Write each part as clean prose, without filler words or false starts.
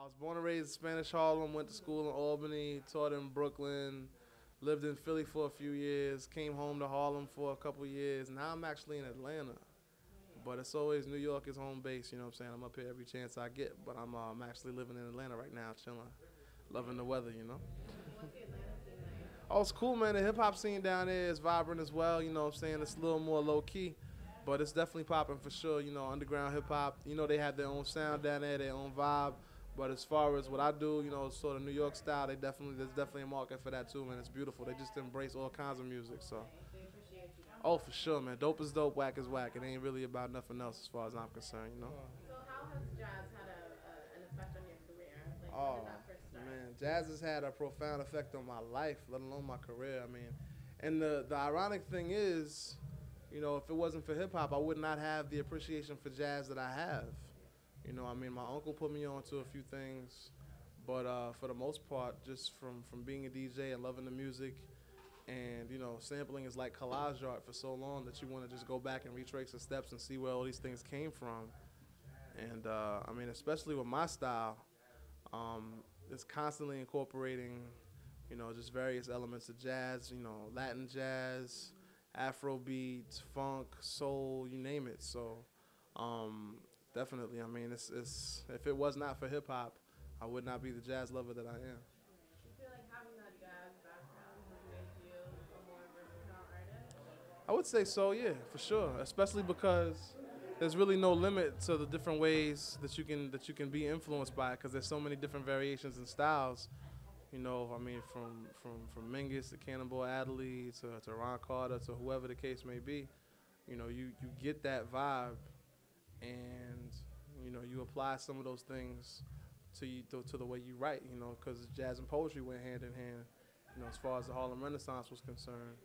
I was born and raised in Spanish Harlem, went to school in Albany, taught in Brooklyn, lived in Philly for a few years, came home to Harlem for a couple years. Now I'm actually in Atlanta. But it's always New York is home base, you know what I'm saying? I'm up here every chance I get, but I'm actually living in Atlanta right now, chilling, loving the weather, you know? What's the Atlanta scene like? Oh, it's cool, man. The hip hop scene down there is vibrant as well, you know what I'm saying? It's a little more low key, but it's definitely popping for sure, you know, underground hip hop. You know, they have their own sound down there, their own vibe. But as far as what I do, you know, sort of New York style, there's definitely a market for that too, man. It's beautiful. They just embrace all kinds of music, so. They appreciate you. Oh, for sure, man. Dope is dope, whack is whack. It ain't really about nothing else as far as I'm concerned, you know. So how has jazz had an effect on your career? Like when Oh, did that first start? man, jazz has had a profound effect on my life, let alone my career. I mean, and the ironic thing is, you know, if it wasn't for hip hop, I would not have the appreciation for jazz that I have. You know, I mean, my uncle put me on to a few things, but for the most part, just from being a DJ and loving the music, and you know, sampling is like collage art for so long that you want to just go back and retrace the steps and see where all these things came from. And I mean, especially with my style, it's constantly incorporating, you know, just various elements of jazz, you know, Latin jazz, Afro beats, funk, soul, you name it. So definitely, I mean, it's if it was not for hip hop, I would not be the jazz lover that I am. Do you feel like having that jazz background has made you a more versatile artist? I would say so, yeah, for sure. Especially because there's really no limit to the different ways that you can be influenced by, because there's so many different variations and styles. You know, I mean, from Mingus to Cannonball Adderley to Ron Carter to whoever the case may be. You know, you get that vibe, and you know, you apply some of those things to the way you write. You know, because jazz and poetry went hand in hand. You know, as far as the Harlem Renaissance was concerned.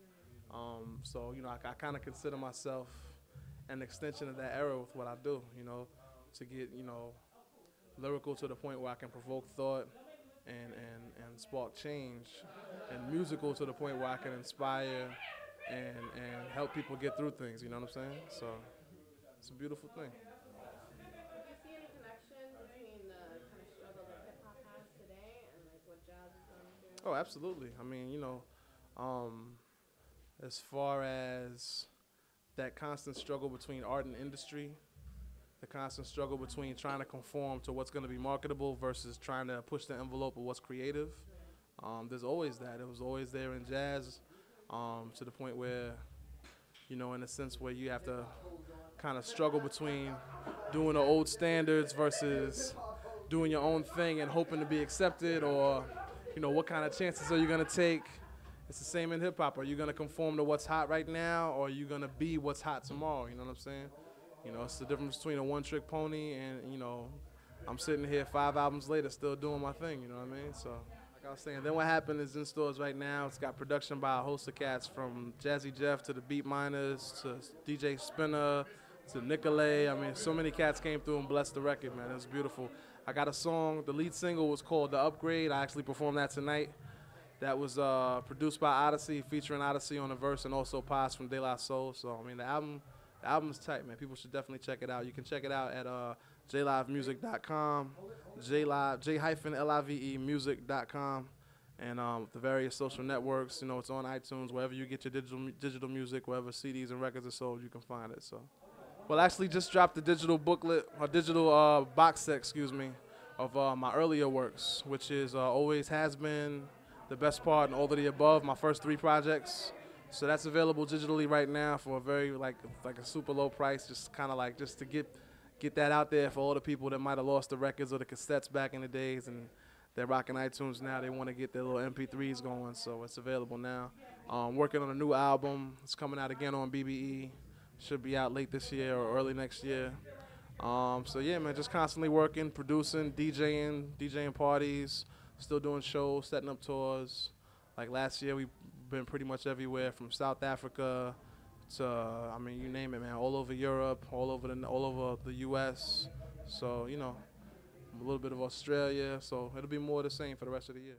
So you know, I kind of consider myself an extension of that era with what I do. You know, to get, you know, lyrical to the point where I can provoke thought and spark change, and musical to the point where I can inspire and help people get through things. You know what I'm saying? So it's a beautiful thing. Do you see any connection between the kind of struggle that hip hop has today and like what jazz is going through? Oh, absolutely. I mean, you know, as far as that constant struggle between art and industry, the constant struggle between trying to conform to what's going to be marketable versus trying to push the envelope of what's creative. There's always that. It was always there in jazz, to the point where, you know, in a sense where you have to kind of struggle between doing the old standards versus doing your own thing and hoping to be accepted, or, you know, what kind of chances are you going to take? It's the same in hip hop. Are you going to conform to what's hot right now, or are you going to be what's hot tomorrow? You know what I'm saying? You know, it's the difference between a one-trick pony and, you know, I'm sitting here 5 albums later still doing my thing, you know what I mean? So, like I was saying, then what happened is in stores right now, it's got production by a host of cats from Jazzy Jeff to the Beat Miners to DJ Spinner to Nicolay. I mean, so many cats came through and blessed the record, man. It was beautiful. I got a song, the lead single was called The Upgrade. I actually performed that tonight. That was produced by Odyssey, featuring Odyssey on the verse, and also Paz from De La Soul. So, I mean, the album's tight, man. People should definitely check it out. You can check it out at jlivemusic.com, j-live music.com, and the various social networks. You know, it's on iTunes, wherever you get your digital music, wherever CDs and records are sold, you can find it. So, well, actually, just dropped the digital booklet, or digital box set, excuse me, of my earlier works, which is Always Has Been, The Best Part, and All of the Above, my first 3 projects. So that's available digitally right now for a very like a super low price, just kind of like just to get that out there for all the people that might have lost the records or the cassettes back in the days, and they're rocking iTunes now. They want to get their little MP3s going, so it's available now. Working on a new album. It's coming out again on BBE. Should be out late this year or early next year. So yeah, man, just constantly working, producing, DJing parties, still doing shows, setting up tours. Like last year, we've been pretty much everywhere from South Africa to, I mean, you name it, man, all over Europe, all over the U.S. So, you know, a little bit of Australia. So it'll be more of the same for the rest of the year.